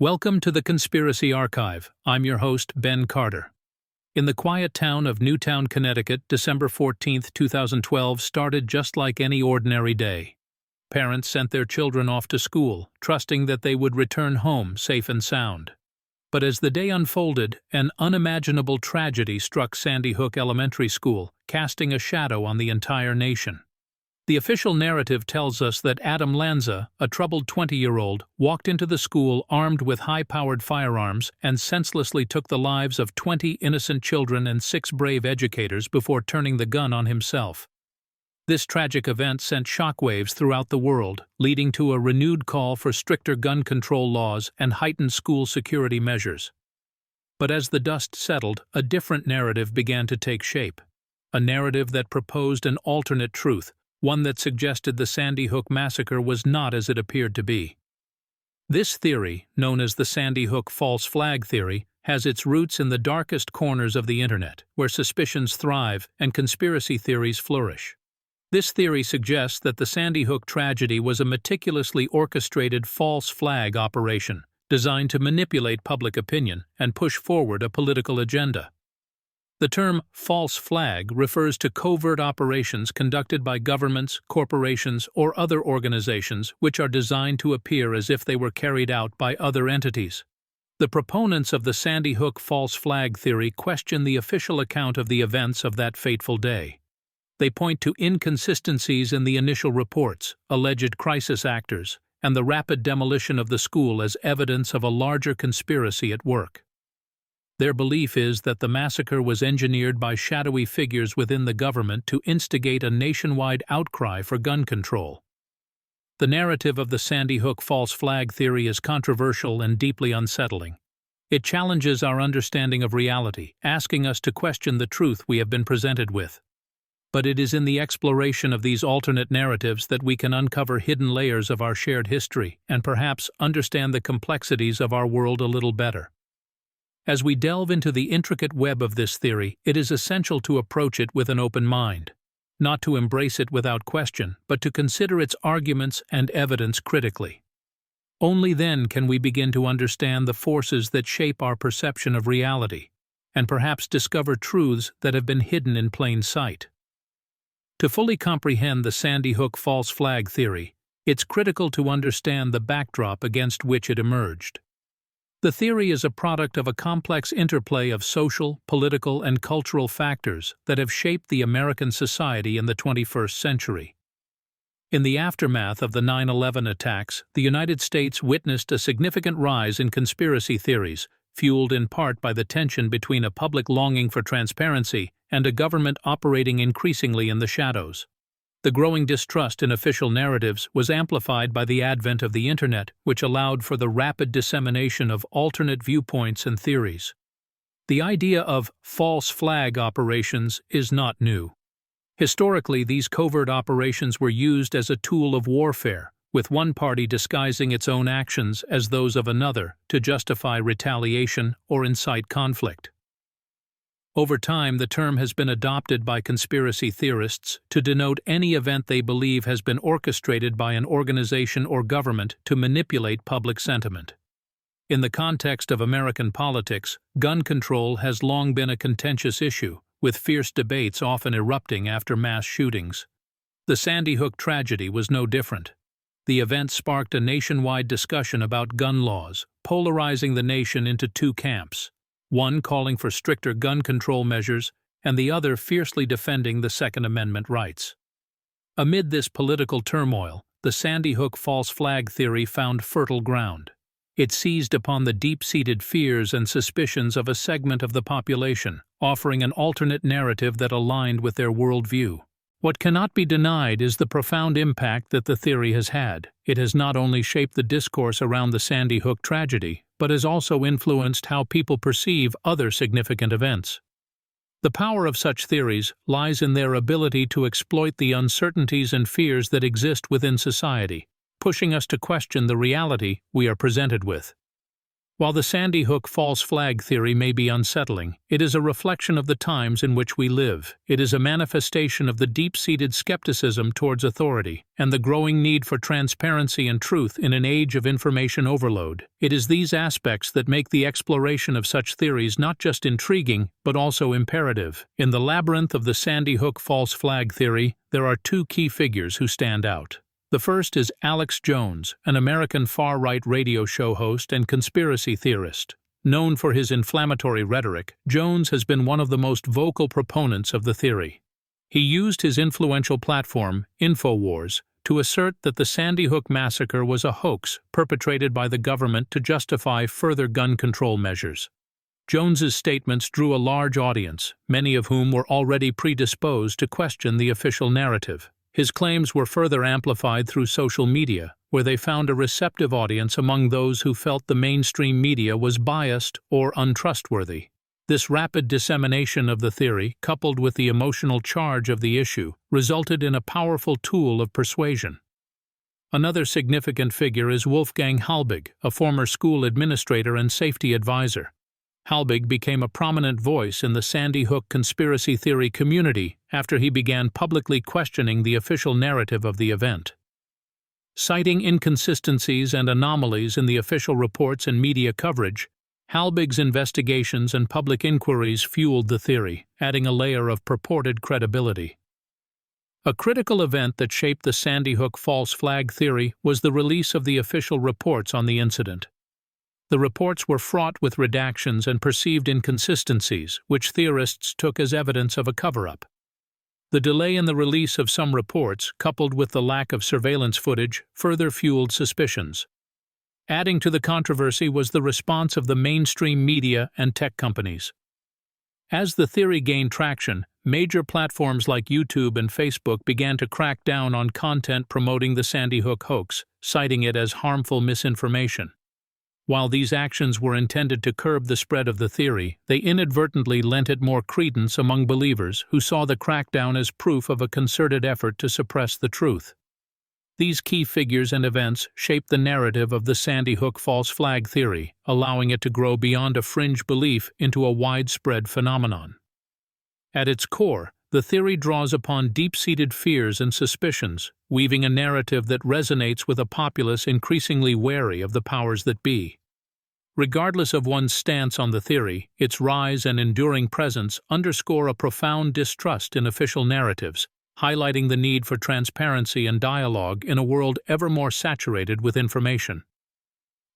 Welcome to the Conspiracy Archive. I'm your host, Ben Carter. In the quiet town of Newtown, Connecticut, December 14, 2012 started just like any ordinary day. Parents sent their children off to school, trusting that they would return home safe and sound. But as the day unfolded, an unimaginable tragedy struck Sandy Hook Elementary School, casting a shadow on the entire nation. The official narrative tells us that Adam Lanza, a troubled 20-year-old, walked into the school armed with high-powered firearms and senselessly took the lives of 20 innocent children and 6 brave educators before turning the gun on himself. This tragic event sent shockwaves throughout the world, leading to a renewed call for stricter gun control laws and heightened school security measures. But as the dust settled, a different narrative began to take shape. A narrative that proposed an alternate truth, one that suggested the Sandy Hook massacre was not as it appeared to be. This theory, known as the Sandy Hook false flag theory, has its roots in the darkest corners of the internet, where suspicions thrive and conspiracy theories flourish. This theory suggests that the Sandy Hook tragedy was a meticulously orchestrated false flag operation, designed to manipulate public opinion and push forward a political agenda. The term false flag refers to covert operations conducted by governments, corporations, or other organizations which are designed to appear as if they were carried out by other entities. The proponents of the Sandy Hook false flag theory question the official account of the events of that fateful day. They point to inconsistencies in the initial reports, alleged crisis actors, and the rapid demolition of the school as evidence of a larger conspiracy at work. Their belief is that the massacre was engineered by shadowy figures within the government to instigate a nationwide outcry for gun control. The narrative of the Sandy Hook false flag theory is controversial and deeply unsettling. It challenges our understanding of reality, asking us to question the truth we have been presented with. But it is in the exploration of these alternate narratives that we can uncover hidden layers of our shared history and perhaps understand the complexities of our world a little better. As we delve into the intricate web of this theory, it is essential to approach it with an open mind, not to embrace it without question, but to consider its arguments and evidence critically. Only then can we begin to understand the forces that shape our perception of reality, and perhaps discover truths that have been hidden in plain sight. To fully comprehend the Sandy Hook false flag theory, it's critical to understand the backdrop against which it emerged. The theory is a product of a complex interplay of social, political, and cultural factors that have shaped the American society in the 21st century. In the aftermath of the 9/11 attacks, the United States witnessed a significant rise in conspiracy theories, fueled in part by the tension between a public longing for transparency and a government operating increasingly in the shadows. The growing distrust in official narratives was amplified by the advent of the Internet, which allowed for the rapid dissemination of alternate viewpoints and theories. The idea of false flag operations is not new. Historically, these covert operations were used as a tool of warfare, with one party disguising its own actions as those of another to justify retaliation or incite conflict. Over time, the term has been adopted by conspiracy theorists to denote any event they believe has been orchestrated by an organization or government to manipulate public sentiment. In the context of American politics, gun control has long been a contentious issue, with fierce debates often erupting after mass shootings. The Sandy Hook tragedy was no different. The event sparked a nationwide discussion about gun laws, polarizing the nation into two camps. One calling for stricter gun control measures, and the other fiercely defending the Second Amendment rights. Amid this political turmoil, the Sandy Hook false flag theory found fertile ground. It seized upon the deep-seated fears and suspicions of a segment of the population, offering an alternate narrative that aligned with their worldview. What cannot be denied is the profound impact that the theory has had. It has not only shaped the discourse around the Sandy Hook tragedy, but has also influenced how people perceive other significant events. The power of such theories lies in their ability to exploit the uncertainties and fears that exist within society, pushing us to question the reality we are presented with. While the Sandy Hook false flag theory may be unsettling, it is a reflection of the times in which we live. It is a manifestation of the deep-seated skepticism towards authority and the growing need for transparency and truth in an age of information overload. It is these aspects that make the exploration of such theories not just intriguing, but also imperative. In the labyrinth of the Sandy Hook false flag theory, there are two key figures who stand out. The first is Alex Jones, an American far-right radio show host and conspiracy theorist. Known for his inflammatory rhetoric, Jones has been one of the most vocal proponents of the theory. He used his influential platform, InfoWars, to assert that the Sandy Hook massacre was a hoax perpetrated by the government to justify further gun control measures. Jones's statements drew a large audience, many of whom were already predisposed to question the official narrative. His claims were further amplified through social media, where they found a receptive audience among those who felt the mainstream media was biased or untrustworthy. This rapid dissemination of the theory, coupled with the emotional charge of the issue, resulted in a powerful tool of persuasion. Another significant figure is Wolfgang Halbig, a former school administrator and safety advisor. Halbig became a prominent voice in the Sandy Hook conspiracy theory community after he began publicly questioning the official narrative of the event. Citing inconsistencies and anomalies in the official reports and media coverage, Halbig's investigations and public inquiries fueled the theory, adding a layer of purported credibility. A critical event that shaped the Sandy Hook false flag theory was the release of the official reports on the incident. The reports were fraught with redactions and perceived inconsistencies, which theorists took as evidence of a cover-up. The delay in the release of some reports, coupled with the lack of surveillance footage, further fueled suspicions. Adding to the controversy was the response of the mainstream media and tech companies. As the theory gained traction, major platforms like YouTube and Facebook began to crack down on content promoting the Sandy Hook hoax, citing it as harmful misinformation. While these actions were intended to curb the spread of the theory, they inadvertently lent it more credence among believers who saw the crackdown as proof of a concerted effort to suppress the truth. These key figures and events shaped the narrative of the Sandy Hook false flag theory, allowing it to grow beyond a fringe belief into a widespread phenomenon. At its core, the theory draws upon deep-seated fears and suspicions, weaving a narrative that resonates with a populace increasingly wary of the powers that be. Regardless of one's stance on the theory, its rise and enduring presence underscore a profound distrust in official narratives, highlighting the need for transparency and dialogue in a world ever more saturated with information.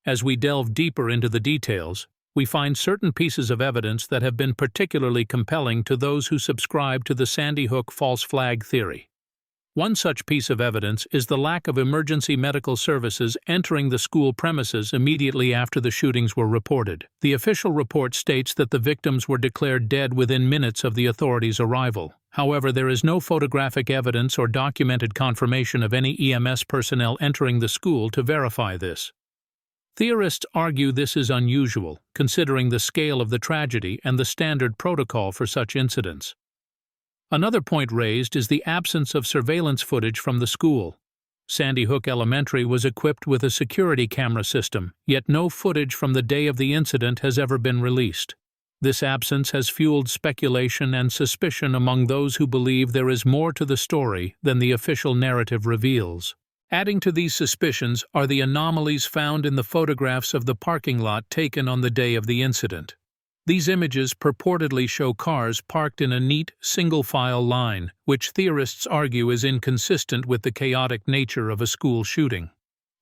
As we delve deeper into the details, we find certain pieces of evidence that have been particularly compelling to those who subscribe to the Sandy Hook false flag theory. One such piece of evidence is the lack of emergency medical services entering the school premises immediately after the shootings were reported. The official report states that the victims were declared dead within minutes of the authorities' arrival. However, there is no photographic evidence or documented confirmation of any EMS personnel entering the school to verify this. Theorists argue this is unusual, considering the scale of the tragedy and the standard protocol for such incidents. Another point raised is the absence of surveillance footage from the school. Sandy Hook Elementary was equipped with a security camera system, yet no footage from the day of the incident has ever been released. This absence has fueled speculation and suspicion among those who believe there is more to the story than the official narrative reveals. Adding to these suspicions are the anomalies found in the photographs of the parking lot taken on the day of the incident. These images purportedly show cars parked in a neat, single-file line, which theorists argue is inconsistent with the chaotic nature of a school shooting.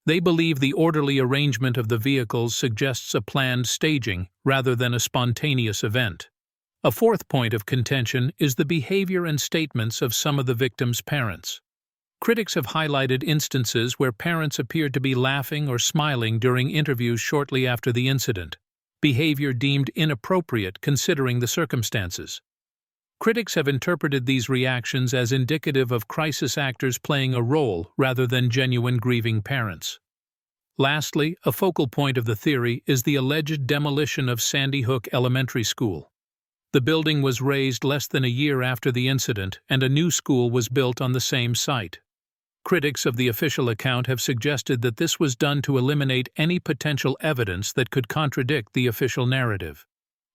They believe the orderly arrangement of the vehicles suggests a planned staging rather than a spontaneous event. A fourth point of contention is the behavior and statements of some of the victims' parents. Critics have highlighted instances where parents appeared to be laughing or smiling during interviews shortly after the incident, behavior deemed inappropriate considering the circumstances. Critics have interpreted these reactions as indicative of crisis actors playing a role rather than genuine grieving parents. Lastly, a focal point of the theory is the alleged demolition of Sandy Hook Elementary School. The building was razed less than a year after the incident, and a new school was built on the same site. Critics of the official account have suggested that this was done to eliminate any potential evidence that could contradict the official narrative.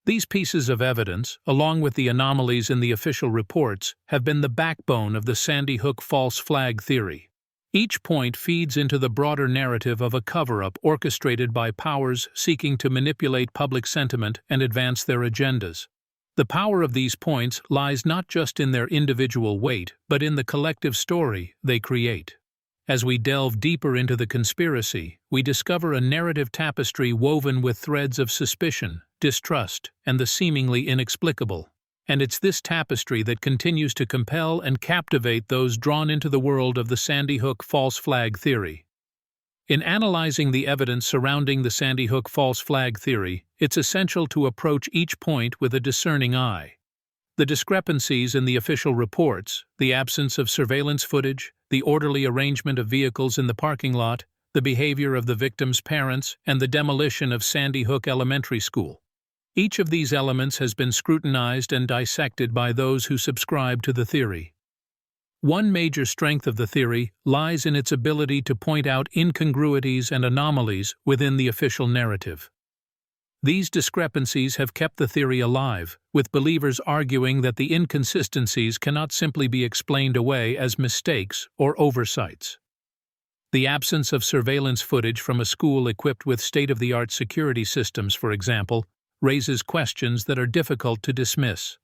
These pieces of evidence, along with the anomalies in the official reports, have been the backbone of the Sandy Hook false flag theory. Each point feeds into the broader narrative of a cover-up orchestrated by powers seeking to manipulate public sentiment and advance their agendas. The power of these points lies not just in their individual weight, but in the collective story they create. As we delve deeper into the conspiracy, we discover a narrative tapestry woven with threads of suspicion, distrust, and the seemingly inexplicable. And it's this tapestry that continues to compel and captivate those drawn into the world of the Sandy Hook false flag theory. In analyzing the evidence surrounding the Sandy Hook false flag theory, it's essential to approach each point with a discerning eye. The discrepancies in the official reports, the absence of surveillance footage, the orderly arrangement of vehicles in the parking lot, the behavior of the victim's parents, and the demolition of Sandy Hook Elementary School. Each of these elements has been scrutinized and dissected by those who subscribe to the theory. One major strength of the theory lies in its ability to point out incongruities and anomalies within the official narrative. These discrepancies have kept the theory alive, with believers arguing that the inconsistencies cannot simply be explained away as mistakes or oversights. The absence of surveillance footage from a school equipped with state-of-the-art security systems, for example, raises questions that are difficult to dismiss.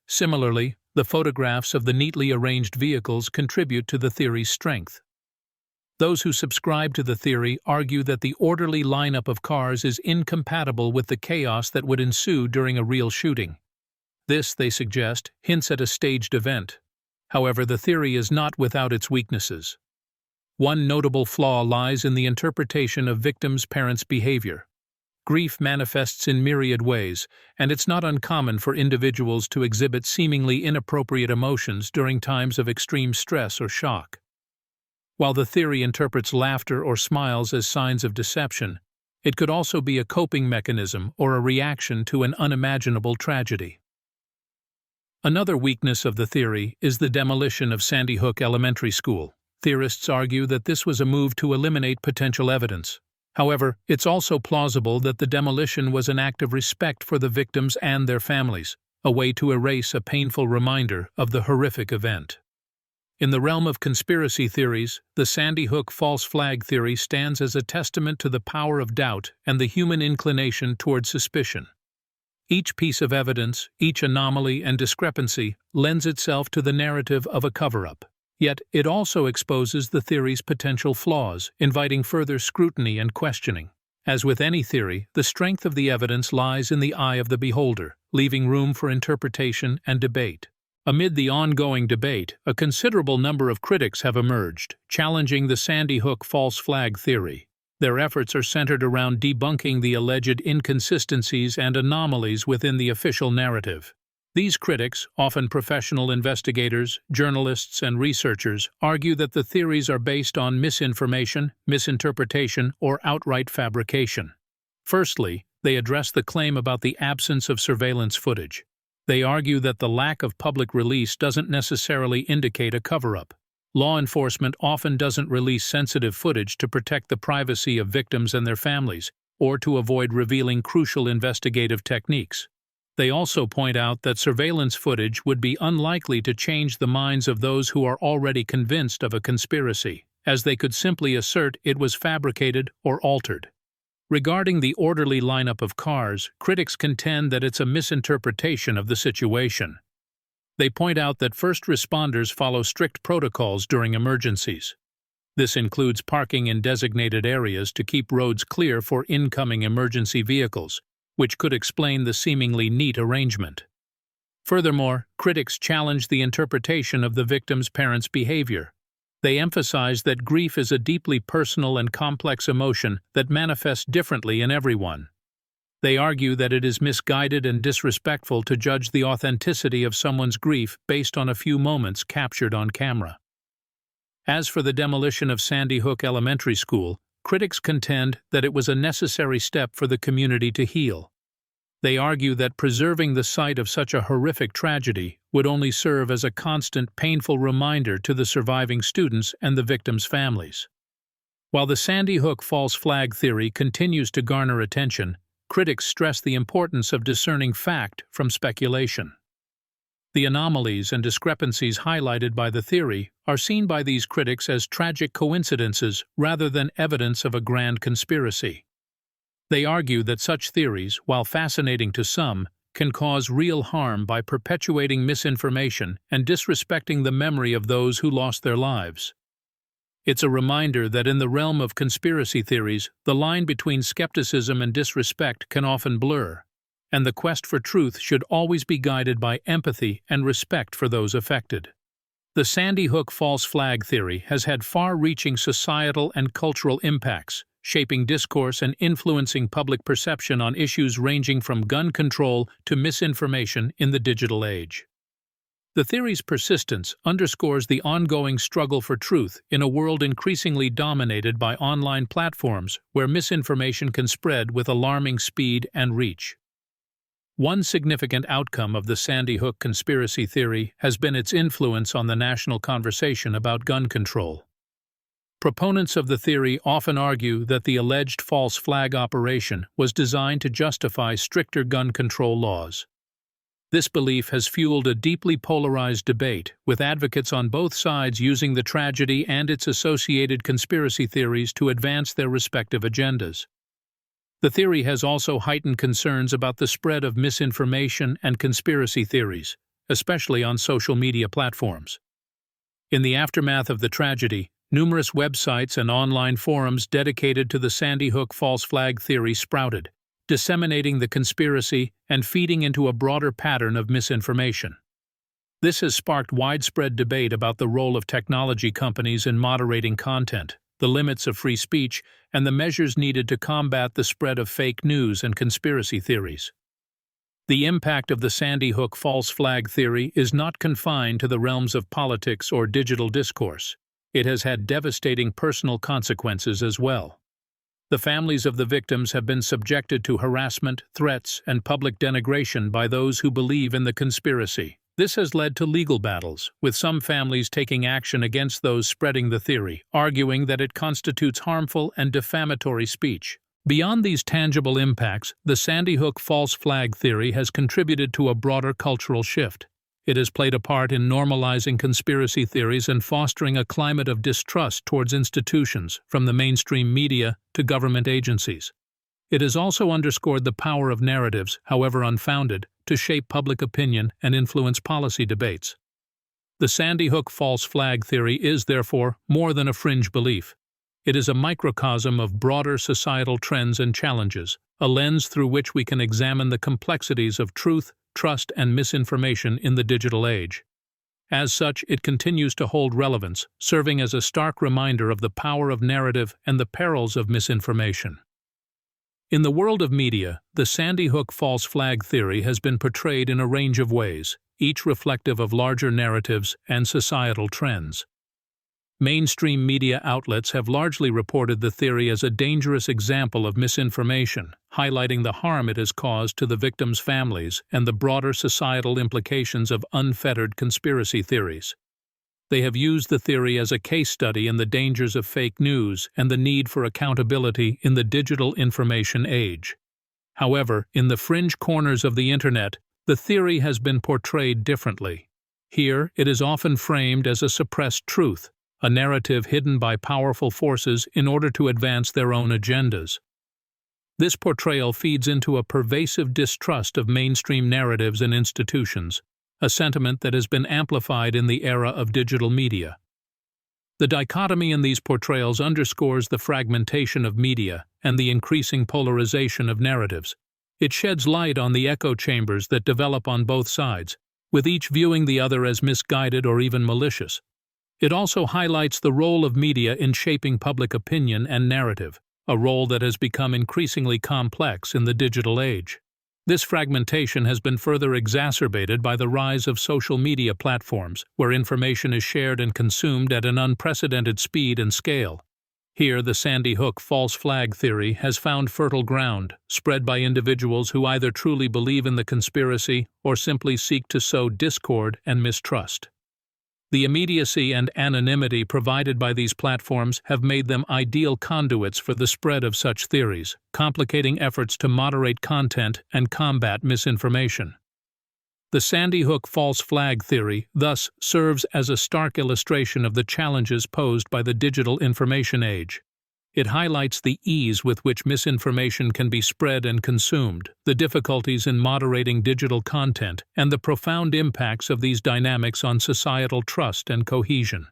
Similarly, the photographs of the neatly arranged vehicles contribute to the theory's strength. Those who subscribe to the theory argue that the orderly lineup of cars is incompatible with the chaos that would ensue during a real shooting. This, they suggest, hints at a staged event. However, the theory is not without its weaknesses. One notable flaw lies in the interpretation of victims' parents' behavior. Grief manifests in myriad ways, and it's not uncommon for individuals to exhibit seemingly inappropriate emotions during times of extreme stress or shock. While the theory interprets laughter or smiles as signs of deception, it could also be a coping mechanism or a reaction to an unimaginable tragedy. Another weakness of the theory is the demolition of Sandy Hook Elementary School. Theorists argue that this was a move to eliminate potential evidence. However, it's also plausible that the demolition was an act of respect for the victims and their families, a way to erase a painful reminder of the horrific event. In the realm of conspiracy theories, the Sandy Hook false flag theory stands as a testament to the power of doubt and the human inclination toward suspicion. Each piece of evidence, each anomaly and discrepancy lends itself to the narrative of a cover-up. Yet it also exposes the theory's potential flaws, inviting further scrutiny and questioning. As with any theory, the strength of the evidence lies in the eye of the beholder, leaving room for interpretation and debate. Amid the ongoing debate, a considerable number of critics have emerged, challenging the Sandy Hook false flag theory. Their efforts are centered around debunking the alleged inconsistencies and anomalies within the official narrative. These critics, often professional investigators, journalists, and researchers, argue that the theories are based on misinformation, misinterpretation, or outright fabrication. Firstly, they address the claim about the absence of surveillance footage. They argue that the lack of public release doesn't necessarily indicate a cover-up. Law enforcement often doesn't release sensitive footage to protect the privacy of victims and their families, or to avoid revealing crucial investigative techniques. They also point out that surveillance footage would be unlikely to change the minds of those who are already convinced of a conspiracy, as they could simply assert it was fabricated or altered. Regarding the orderly lineup of cars, critics contend that it's a misinterpretation of the situation. They point out that first responders follow strict protocols during emergencies. This includes parking in designated areas to keep roads clear for incoming emergency vehicles, which could explain the seemingly neat arrangement. Furthermore, critics challenge the interpretation of the victim's parents' behavior. They emphasize that grief is a deeply personal and complex emotion that manifests differently in everyone. They argue that it is misguided and disrespectful to judge the authenticity of someone's grief based on a few moments captured on camera. As for the demolition of Sandy Hook Elementary School, critics contend that it was a necessary step for the community to heal. They argue that preserving the site of such a horrific tragedy would only serve as a constant, painful reminder to the surviving students and the victims' families. While the Sandy Hook false flag theory continues to garner attention, critics stress the importance of discerning fact from speculation. The anomalies and discrepancies highlighted by the theory are seen by these critics as tragic coincidences rather than evidence of a grand conspiracy. They argue that such theories, while fascinating to some, can cause real harm by perpetuating misinformation and disrespecting the memory of those who lost their lives. It's a reminder that in the realm of conspiracy theories, the line between skepticism and disrespect can often blur, and the quest for truth should always be guided by empathy and respect for those affected. The Sandy Hook false flag theory has had far-reaching societal and cultural impacts, shaping discourse and influencing public perception on issues ranging from gun control to misinformation in the digital age. The theory's persistence underscores the ongoing struggle for truth in a world increasingly dominated by online platforms where misinformation can spread with alarming speed and reach. One significant outcome of the Sandy Hook conspiracy theory has been its influence on the national conversation about gun control. Proponents of the theory often argue that the alleged false flag operation was designed to justify stricter gun control laws. This belief has fueled a deeply polarized debate, with advocates on both sides using the tragedy and its associated conspiracy theories to advance their respective agendas. The theory has also heightened concerns about the spread of misinformation and conspiracy theories, especially on social media platforms. In the aftermath of the tragedy, numerous websites and online forums dedicated to the Sandy Hook false flag theory sprouted, disseminating the conspiracy and feeding into a broader pattern of misinformation. This has sparked widespread debate about the role of technology companies in moderating content, the limits of free speech, and the measures needed to combat the spread of fake news and conspiracy theories. The impact of the Sandy Hook false flag theory is not confined to the realms of politics or digital discourse. It has had devastating personal consequences as well. The families of the victims have been subjected to harassment, threats, and public denigration by those who believe in the conspiracy. This has led to legal battles, with some families taking action against those spreading the theory, arguing that it constitutes harmful and defamatory speech. Beyond these tangible impacts, the Sandy Hook false flag theory has contributed to a broader cultural shift. It has played a part in normalizing conspiracy theories and fostering a climate of distrust towards institutions, from the mainstream media to government agencies. It has also underscored the power of narratives, however unfounded, to shape public opinion and influence policy debates. The Sandy Hook false flag theory is, therefore, more than a fringe belief. It is a microcosm of broader societal trends and challenges, a lens through which we can examine the complexities of truth, trust, and misinformation in the digital age. As such, it continues to hold relevance, serving as a stark reminder of the power of narrative and the perils of misinformation. In the world of media, the Sandy Hook false flag theory has been portrayed in a range of ways, each reflective of larger narratives and societal trends. Mainstream media outlets have largely reported the theory as a dangerous example of misinformation, highlighting the harm it has caused to the victims' families and the broader societal implications of unfettered conspiracy theories. They have used the theory as a case study in the dangers of fake news and the need for accountability in the digital information age. However, in the fringe corners of the internet, the theory has been portrayed differently. Here, it is often framed as a suppressed truth, a narrative hidden by powerful forces in order to advance their own agendas. This portrayal feeds into a pervasive distrust of mainstream narratives and institutions, a sentiment that has been amplified in the era of digital media. The dichotomy in these portrayals underscores the fragmentation of media and the increasing polarization of narratives. It sheds light on the echo chambers that develop on both sides, with each viewing the other as misguided or even malicious. It also highlights the role of media in shaping public opinion and narrative, a role that has become increasingly complex in the digital age. This fragmentation has been further exacerbated by the rise of social media platforms, where information is shared and consumed at an unprecedented speed and scale. Here, the Sandy Hook false flag theory has found fertile ground, spread by individuals who either truly believe in the conspiracy or simply seek to sow discord and mistrust. The immediacy and anonymity provided by these platforms have made them ideal conduits for the spread of such theories, complicating efforts to moderate content and combat misinformation. The Sandy Hook false flag theory thus serves as a stark illustration of the challenges posed by the digital information age. It highlights the ease with which misinformation can be spread and consumed, the difficulties in moderating digital content, and the profound impacts of these dynamics on societal trust and cohesion.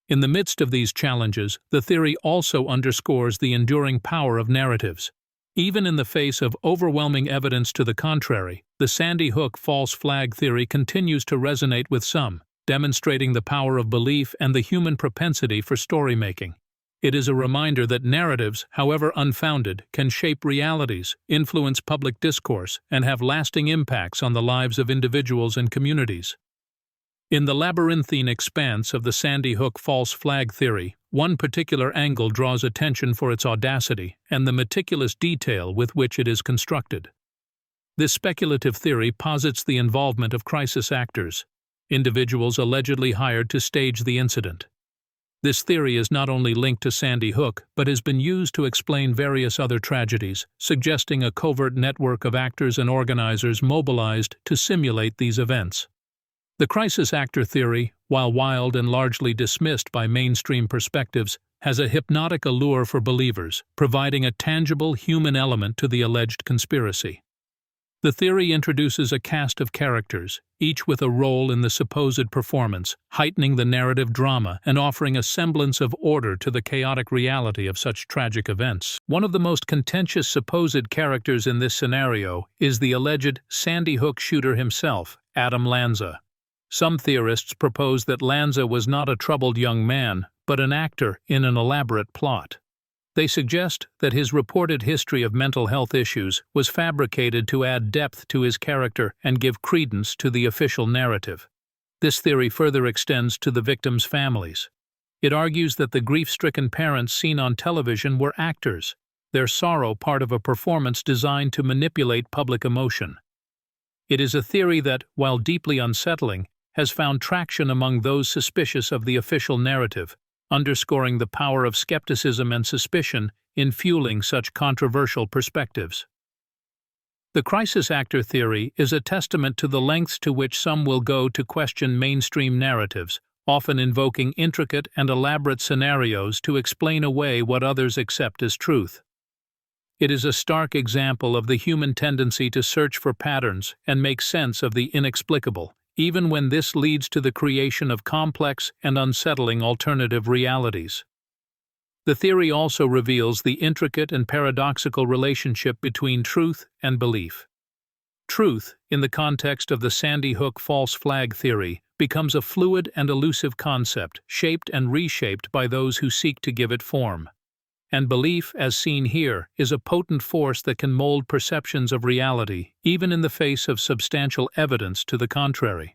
In the midst of these challenges, the theory also underscores the enduring power of narratives. Even in the face of overwhelming evidence to the contrary, the Sandy Hook false flag theory continues to resonate with some, demonstrating the power of belief and the human propensity for story-making. It is a reminder that narratives, however unfounded, can shape realities, influence public discourse, and have lasting impacts on the lives of individuals and communities. In the labyrinthine expanse of the Sandy Hook false flag theory, one particular angle draws attention for its audacity and the meticulous detail with which it is constructed. This speculative theory posits the involvement of crisis actors, individuals allegedly hired to stage the incident. This theory is not only linked to Sandy Hook, but has been used to explain various other tragedies, suggesting a covert network of actors and organizers mobilized to simulate these events. The crisis actor theory, while wild and largely dismissed by mainstream perspectives, has a hypnotic allure for believers, providing a tangible human element to the alleged conspiracy. The theory introduces a cast of characters, each with a role in the supposed performance, heightening the narrative drama and offering a semblance of order to the chaotic reality of such tragic events. One of the most contentious supposed characters in this scenario is the alleged Sandy Hook shooter himself, Adam Lanza. Some theorists propose that Lanza was not a troubled young man, but an actor in an elaborate plot. They suggest that his reported history of mental health issues was fabricated to add depth to his character and give credence to the official narrative. This theory further extends to the victims' families. It argues that the grief-stricken parents seen on television were actors, their sorrow part of a performance designed to manipulate public emotion. It is a theory that, while deeply unsettling, has found traction among those suspicious of the official narrative, underscoring the power of skepticism and suspicion in fueling such controversial perspectives. The crisis actor theory is a testament to the lengths to which some will go to question mainstream narratives, often invoking intricate and elaborate scenarios to explain away what others accept as truth. It is a stark example of the human tendency to search for patterns and make sense of the inexplicable, even when this leads to the creation of complex and unsettling alternative realities. The theory also reveals the intricate and paradoxical relationship between truth and belief. Truth, in the context of the Sandy Hook false flag theory, becomes a fluid and elusive concept, shaped and reshaped by those who seek to give it form. And belief, as seen here, is a potent force that can mold perceptions of reality, even in the face of substantial evidence to the contrary.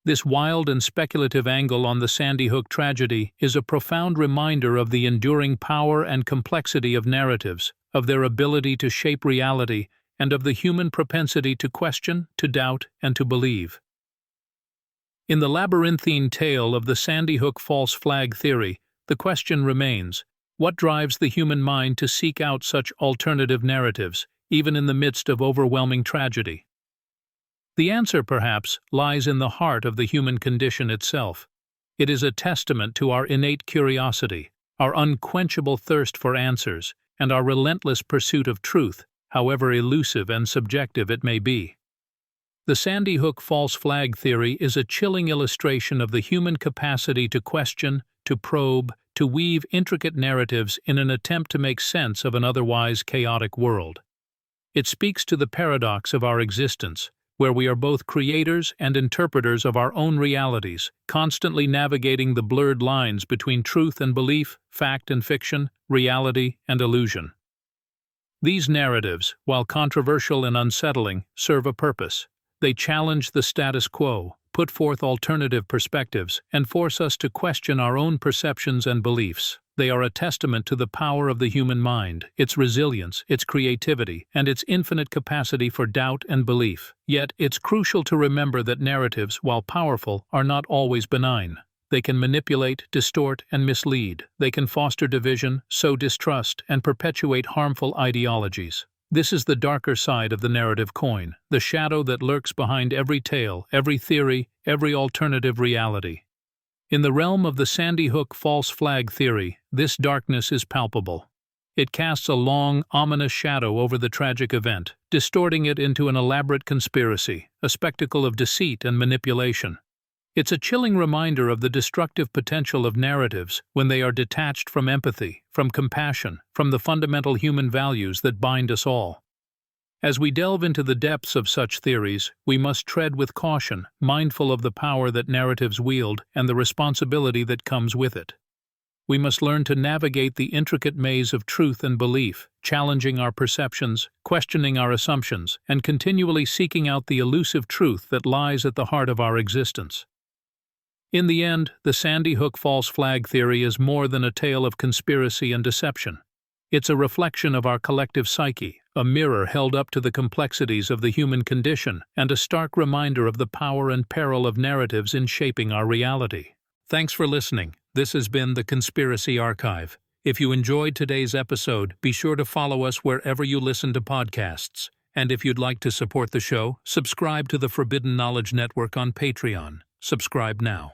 This wild and speculative angle on the Sandy Hook tragedy is a profound reminder of the enduring power and complexity of narratives, of their ability to shape reality, and of the human propensity to question, to doubt, and to believe. In the labyrinthine tale of the Sandy Hook false flag theory, the question remains: what drives the human mind to seek out such alternative narratives, even in the midst of overwhelming tragedy? The answer, perhaps, lies in the heart of the human condition itself. It is a testament to our innate curiosity, our unquenchable thirst for answers, and our relentless pursuit of truth, however elusive and subjective it may be. The Sandy Hook false flag theory is a chilling illustration of the human capacity to question, to probe, to weave intricate narratives in an attempt to make sense of an otherwise chaotic world. It speaks to the paradox of our existence, where we are both creators and interpreters of our own realities, constantly navigating the blurred lines between truth and belief, fact and fiction, reality and illusion. These narratives, while controversial and unsettling, serve a purpose. They challenge the status quo, put forth alternative perspectives, and force us to question our own perceptions and beliefs. They are a testament to the power of the human mind, its resilience, its creativity, and its infinite capacity for doubt and belief. Yet, it's crucial to remember that narratives, while powerful, are not always benign. They can manipulate, distort, and mislead. They can foster division, sow distrust, and perpetuate harmful ideologies. This is the darker side of the narrative coin, the shadow that lurks behind every tale, every theory, every alternative reality. In the realm of the Sandy Hook false flag theory, this darkness is palpable. It casts a long, ominous shadow over the tragic event, distorting it into an elaborate conspiracy, a spectacle of deceit and manipulation. It's a chilling reminder of the destructive potential of narratives when they are detached from empathy, from compassion, from the fundamental human values that bind us all. As we delve into the depths of such theories, we must tread with caution, mindful of the power that narratives wield and the responsibility that comes with it. We must learn to navigate the intricate maze of truth and belief, challenging our perceptions, questioning our assumptions, and continually seeking out the elusive truth that lies at the heart of our existence. In the end, the Sandy Hook false flag theory is more than a tale of conspiracy and deception. It's a reflection of our collective psyche, a mirror held up to the complexities of the human condition, and a stark reminder of the power and peril of narratives in shaping our reality. Thanks for listening. This has been the Conspiracy Archive. If you enjoyed today's episode, be sure to follow us wherever you listen to podcasts. And if you'd like to support the show, subscribe to the Forbidden Knowledge Network on Patreon. Subscribe now.